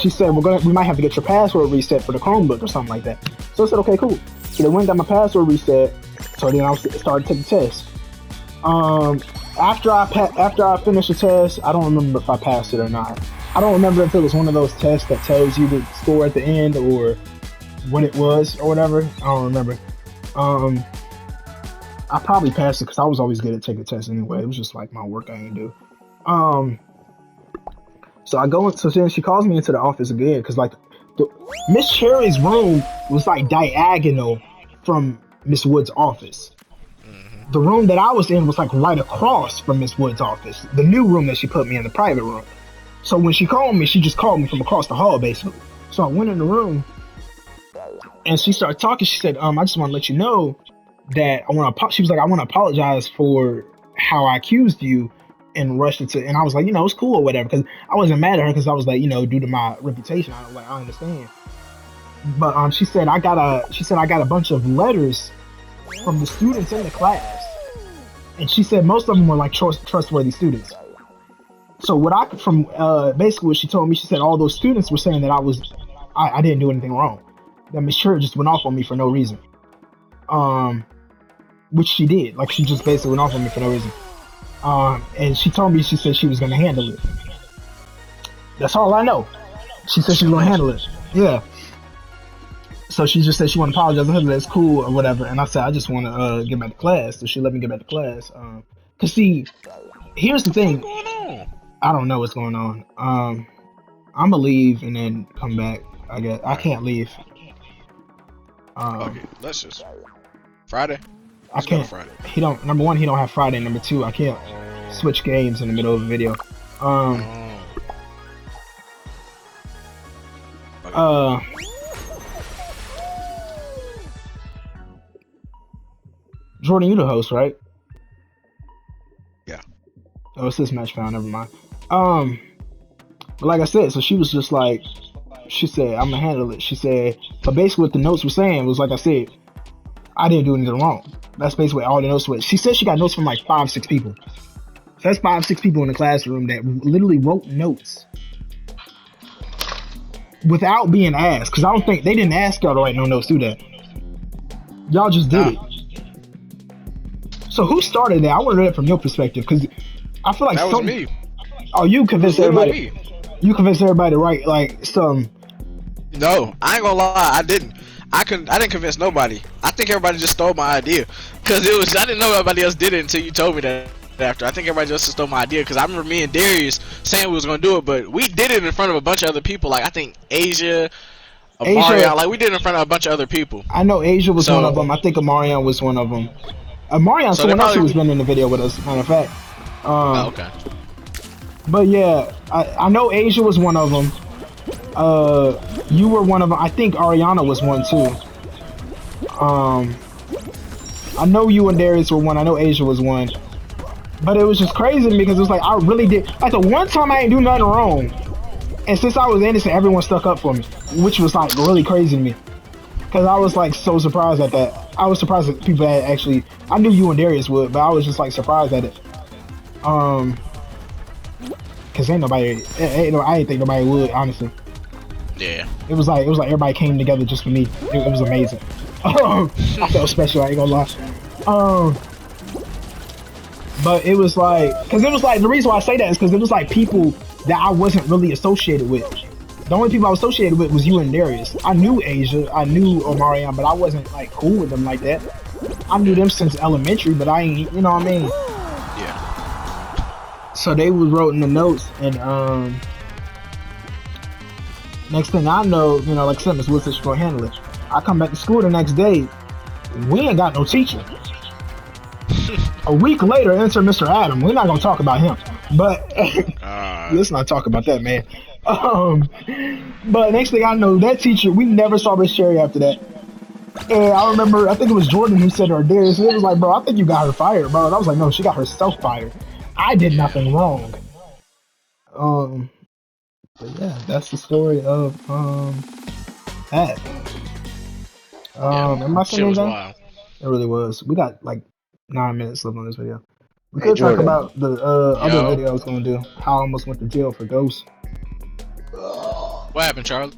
she said we might have to get your password reset for the Chromebook or something like that. So I said, okay, cool. So they went and got my password reset. So then I started to take the test. After I finished the test, I don't remember if I passed it or not. I don't remember if it was one of those tests that tells you the score at the end or what it was or whatever. I don't remember. I probably passed it because I was always good at taking tests anyway. It was just like my work I ain't do. So I go, so then she calls me into the office again because like Miss Cherry's room was like diagonal from Miss Wood's office. The room that I was in was like right across from Miss Wood's office. The new room that she put me in, the private room. So when she called me, she just called me from across the hall basically. So I went in the room and she started talking. She said, I just want to let you know that she was like, I want to apologize for how I accused you and rushed into, and I was like, it's cool or whatever, because I wasn't mad at her because I was like, due to my reputation, I was like, I understand. But she said I got a bunch of letters from the students in the class, and she said most of them were like trustworthy students. So basically what she told me, she said all those students were saying that I didn't do anything wrong, that Miss Cherry just went off on me for no reason. Which she did, like she just basically went off on me for no reason. And she told me, she said she was gonna handle it. That's all I know. She said she's gonna handle it. Yeah. So she just said she want to apologize. I said that's cool or whatever. And I said I just want to get back to class. So she let me get back to class. Cause see, here's the thing. What's going on? I don't know what's going on. I'm gonna leave and then come back. I guess I can't leave. Okay, let's just Friday. I can't. Friday. He don't. Number one, he don't have Friday. Number two, I can't switch games in the middle of a video. Jordan, you the host, right? Yeah. Oh, it's this match found. Never mind. But like I said, so she was just like, she said, I'm gonna handle it. She said, but basically what the notes were saying was, like I said, I didn't do anything wrong. That's basically all the notes were. She said she got notes from like 5-6 people. So that's 5-6 people in the classroom that literally wrote notes without being asked. Because I don't think they didn't ask y'all to write no notes, do that? Y'all just did it. So who started that? I want to know that from your perspective, because I feel like that was me. Oh, you convinced everybody. You convinced everybody to write like some. No, I ain't gonna lie, I didn't. I didn't convince nobody. I think everybody just stole my idea, cause I didn't know everybody else did it until you told me that. After I think everybody just stole my idea, cause I remember me and Darius saying we was gonna do it, but we did it in front of a bunch of other people. Like I think Asia, Amarion, like we did it in front of a bunch of other people. I know Asia was one of them. I think Amarion was one of them. Marion's someone else who's been in the video with us, matter of fact. Okay. But yeah, I know Asia was one of them. You were one of them. I think Ariana was one too. I know you and Darius were one. I know Asia was one. But it was just crazy to me because it was like I really did. Like the one time I ain't do nothing wrong, and since I was innocent, everyone stuck up for me, which was like really crazy to me. Cause I was like so surprised at that. I was surprised that people had actually. I knew you and Darius would, but I was just like surprised at it. Cause ain't nobody. I didn't think nobody would, honestly. Yeah. It was like everybody came together just for me. It was amazing. I felt special. I ain't gonna lie. But it was like, cause it was like the reason why I say that is because it was like people that I wasn't really associated with. The only people I was associated with was you and Darius. I knew Asia, I knew Omarion, but I wasn't like cool with them like that. I knew them since elementary, but I ain't, you know what I mean? Yeah. So they was wrote in the notes, and next thing I know, you know, like I said, Miss Woodson should handle it. I come back to school the next day, we ain't got no teacher. A week later, enter Mr. Adam. We're not gonna talk about him, but let's not talk about that, man. But next thing I know, that teacher, we never saw Miss Sherry after that. And I remember, I think it was Jordan who said to her, Darius, and it was like, bro, I think you got her fired, bro. And I was like, no, she got herself fired. I did nothing wrong. But yeah, that's the story of that. Am I saying that? It really was. We got like 9 minutes left on this video. We could talk about the other video I was gonna do. How I almost went to jail for ghosts. What happened, Charlie?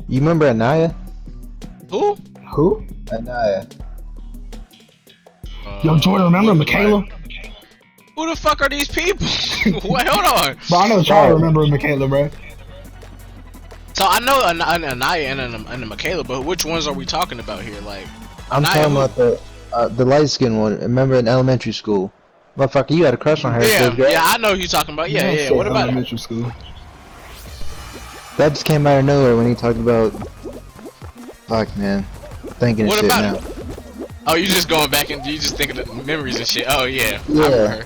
You remember Anaya? Who? Anaya. Yo, Jordan, remember Michaela? Who the fuck are these people? Wait, hold on. Bro, I know Charlie remember Michaela, bro. So I know Anaya and Michaela, but which ones are we talking about here? Like, I'm talking about the light skinned one. Remember in elementary school? Motherfucker, you had a crush on her. Yeah, I know who you're talking about. Yeah. What about elementary school? That just came out of nowhere when he talked about. Fuck, man. Thinking of shit now. It? Oh, you just going back and you just thinking of memories and shit. Oh yeah. Yeah.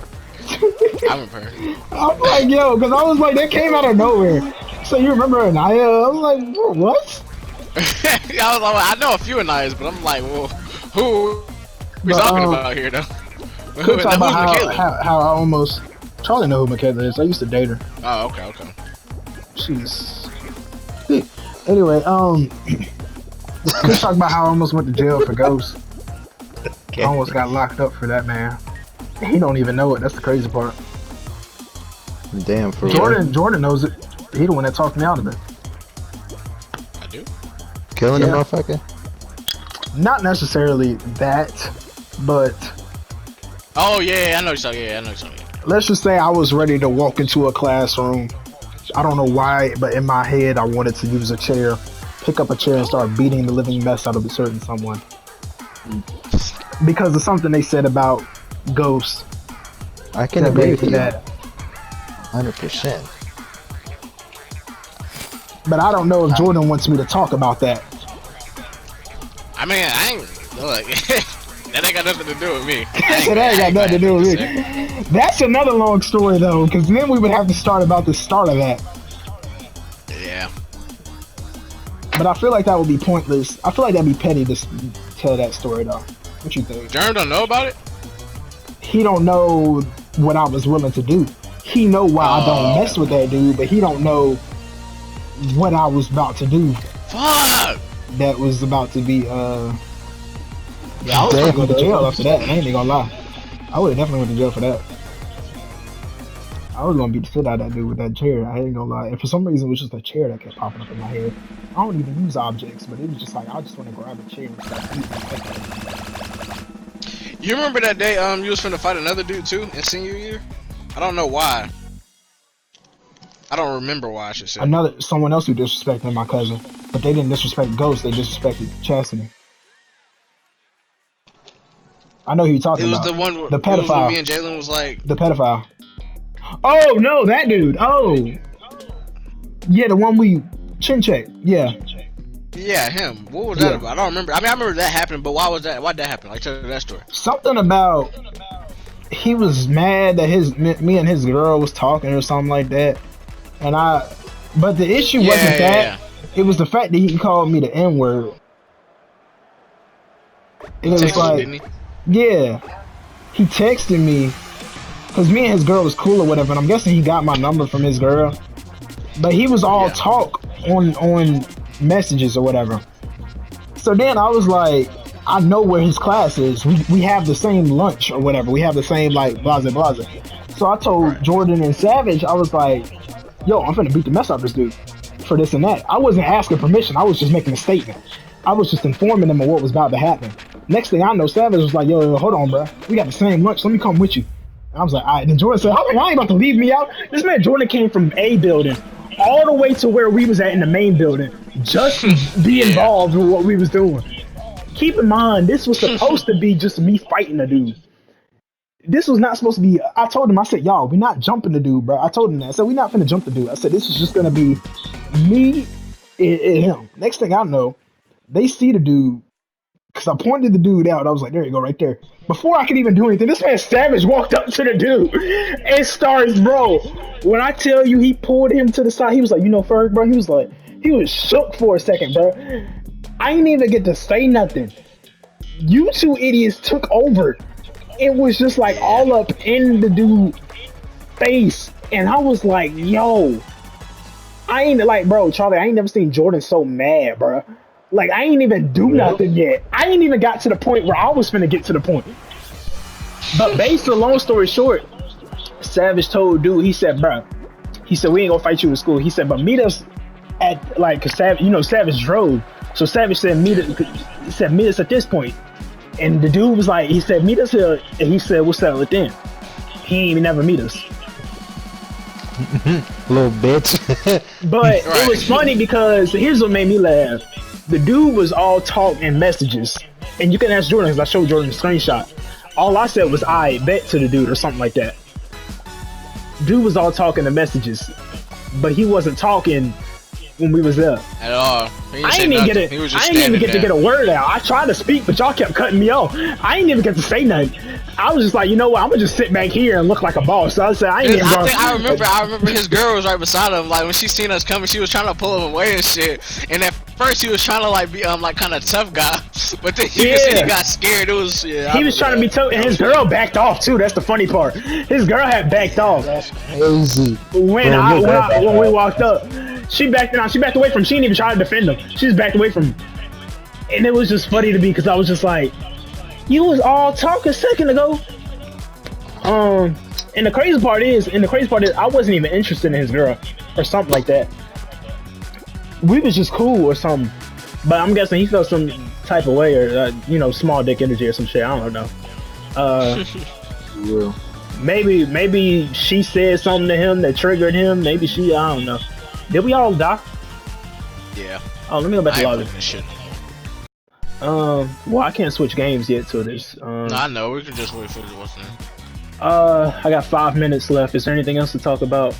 I remember her. I'm like, yo, because I was like, that came out of nowhere. So you remember Anaya? I was like, what? I was like, I know a few Anayas, but I'm like, well, who we talking about here, though? Could talk about how I almost. Charlie know who Michaela is. I used to date her. Oh, okay. Jeez. Anyway, could talk about how I almost went to jail for ghosts. I almost got locked up for that, man. He don't even know it. That's the crazy part. Damn, for Jordan knows it. He the one that talked me out of it. I do. Killing a motherfucker? Not necessarily that, but. Oh yeah, I know you're talking. Yeah, I know you're talking. Let's just say I was ready to walk into a classroom I don't know why, but in my head, I wanted to use a chair, pick up a chair, and start beating the living mess out of a certain someone. Because of something they said about ghosts. I can That agree made with me you. that. 100%. But I don't know if Jordan wants me to talk about that. I mean, I ain't look. That ain't got nothing to do with me. That ain't got nothing to do with me. That's another long story though, because then we would have to start about the start of that. Yeah. But I feel like that would be pointless. I feel like that'd be petty to tell that story though. What you think? Jerm don't know about it? He don't know what I was willing to do. He know why I don't mess with that dude, but he don't know what I was about to do. Fuck! That was about to be yeah, I was gonna go to jail after that. I ain't even gonna lie. I would have definitely went to jail for that. I was gonna beat the shit out of that dude with that chair. I ain't gonna lie. And for some reason, it was just a chair that kept popping up in my head. I don't even use objects, but it was just like I just want to grab a chair and start beating. You remember that day you was finna fight another dude too in senior year? I don't know why. I don't remember why I should say. Someone else who disrespected my cousin, but they didn't disrespect Ghost. They disrespected Chastity. I know who you're talking about. It was the one. The pedophile. It was when me and Jalen was like the pedophile. Oh no, that dude. Oh, yeah, the one we chin checked. Yeah. Yeah, him. What was that about? I don't remember. I mean, I remember that happened, but why was that? Why'd that happen? Like, tell me that story. Something about he was mad that me and his girl was talking or something like that, but the issue wasn't that. It was the fact that he called me the N word. It was like, yeah, he texted me because me and his girl was cool or whatever, and I'm guessing he got my number from his girl, but he was all talk on messages or whatever. So then I was like, I know where his class is. We have the same lunch or whatever. We have the same like blaze blaze. So I told Jordan and Savage, I was like, yo, I'm finna beat the mess out of this dude for this and that. I wasn't asking permission. I was just making a statement. I was just informing them of what was about to happen. Next thing I know, Savage was like, yo, hold on, bro. We got the same lunch. Let me come with you. And I was like, all right. Then Jordan said, I ain't about to leave me out. This man Jordan came from A building all the way to where we was at in the main building just to be involved with what we was doing. Keep in mind, this was supposed to be just me fighting a dude. This was not supposed to be. I told him, I said, y'all, we're not jumping the dude, bro. I told him that. I said, we're not finna jump the dude. I said, this is just gonna be me and him. Next thing I know, they see the dude, because I pointed the dude out. I was like, there you go, right there. Before I could even do anything, this man Savage walked up to the dude and starts, bro. When I tell you, he pulled him to the side. He was like, you know, Ferg, bro. He was shook for a second, bro. I didn't even get to say nothing. You two idiots took over. It was just like all up in the dude's face. And I was like, yo. I ain't like, bro, Charlie, I ain't never seen Jordan so mad, bro. Like, I ain't even do nothing yet. I ain't even got to the point where I was finna get to the point. But basically, long story short, Savage told dude, he said, bro, he said, we ain't gonna fight you in school. He said, but meet us at, like, cause Savage, you know, Savage drove. So Savage said, meet us at this point. And the dude was like, he said, meet us here. And he said, we'll settle it then. He ain't even never meet us. Little bitch. But it was funny because here's what made me laugh. The dude was all talk and messages. And you can ask Jordan, because I showed Jordan the screenshot. All I said was, I bet to the dude or something like that. Dude was all talking and messages. But he wasn't talking when we was there. At all. I didn't even get to get a word out. I tried to speak, but y'all kept cutting me off. I didn't even get to say nothing. I was just like, you know what? I'm gonna just sit back here and look like a boss. So I said, I remember his girl was right beside him. Like when she seen us coming, she was trying to pull him away and shit. And at first he was trying to like be like kind of tough guy, but then he got scared. It was he was trying to be tough, and his girl backed off too. That's the funny part. His girl had backed off. That's crazy. When we walked up. She backed away from him. She didn't even try to defend him. She just backed away from him. And it was just funny to me because I was just like, you was all talk a second ago. And the crazy part is I wasn't even interested in his girl or something like that. We was just cool or something. But I'm guessing he felt some type of way or, small dick energy or some shit. I don't know. Yeah. Maybe she said something to him that triggered him. Maybe I don't know. Did we all die? Yeah. Oh, let me go back to I ain't lobby. putting this shit. Well, I can't switch games yet to this. No, I know. We can just wait for the what's name. I got 5 minutes left. Is there anything else to talk about?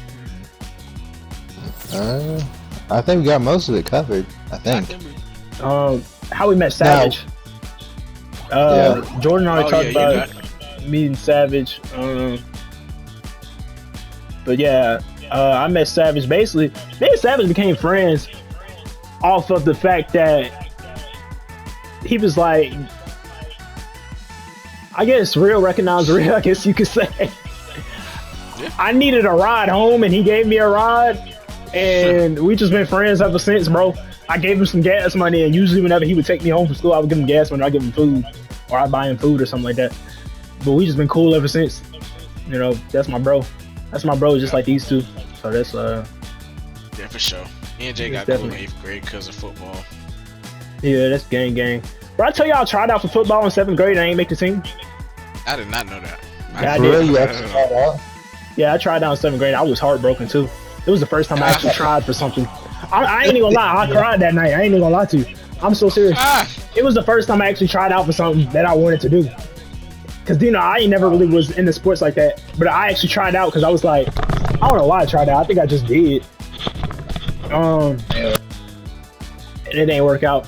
I think we got most of it covered. I think. How we met Savage. Jordan already talked about meeting Savage. But yeah, I met Savage. Basically, me and Savage became friends off of the fact that he was like, I guess real recognized real, I guess you could say. Yeah. I needed a ride home and he gave me a ride, and we just been friends ever since, bro. I gave him some gas money, and usually whenever he would take me home from school, I would give him gas money, I'd give him food, or I'd buy him food or something like that. But we just been cool ever since. You know, that's my bro. That's my bro, just like these two. So that's yeah, for sure. Me and Jay got cool in 8th grade because of football. Yeah, that's gang. Bro, I tell y'all I tried out for football in 7th grade and I ain't make the team. I did not know that. Yeah, I did. You actually tried out? Yeah, I tried out in 7th grade. I was heartbroken too. It was the first time I actually tried for something. I ain't even gonna lie, I cried that night. I ain't even gonna lie to you. I'm so serious. It was the first time I actually tried out for something that I wanted to do. Cause you know, I ain't never really was into sports like that. But I actually tried out because I was like, I don't know why I tried out. I think I just did. And it didn't work out.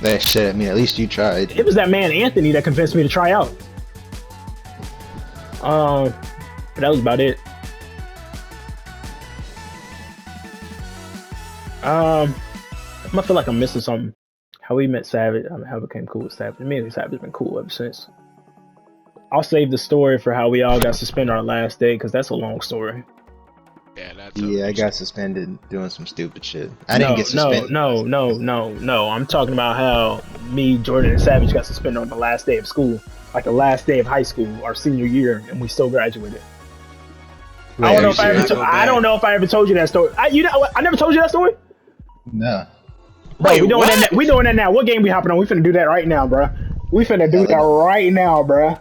That shit, I mean, at least you tried. It was that man Anthony that convinced me to try out. But that was about it. I feel like I'm missing something. How we met Savage, how we became cool with Savage. Me and Savage has been cool ever since. I'll save the story for how we all got suspended our last day, because that's a long story. Yeah, I got suspended doing some stupid shit. I didn't get suspended. No. I'm talking about how me, Jordan, and Savage got suspended on the last day of school. Like the last day of high school, our senior year, and we still graduated. Wait, I don't know if I ever told you that story. I never told you that story? No. Bro, we doing that now. What game we hopping on? We finna do that right now, bro. We finna do that right now, bro.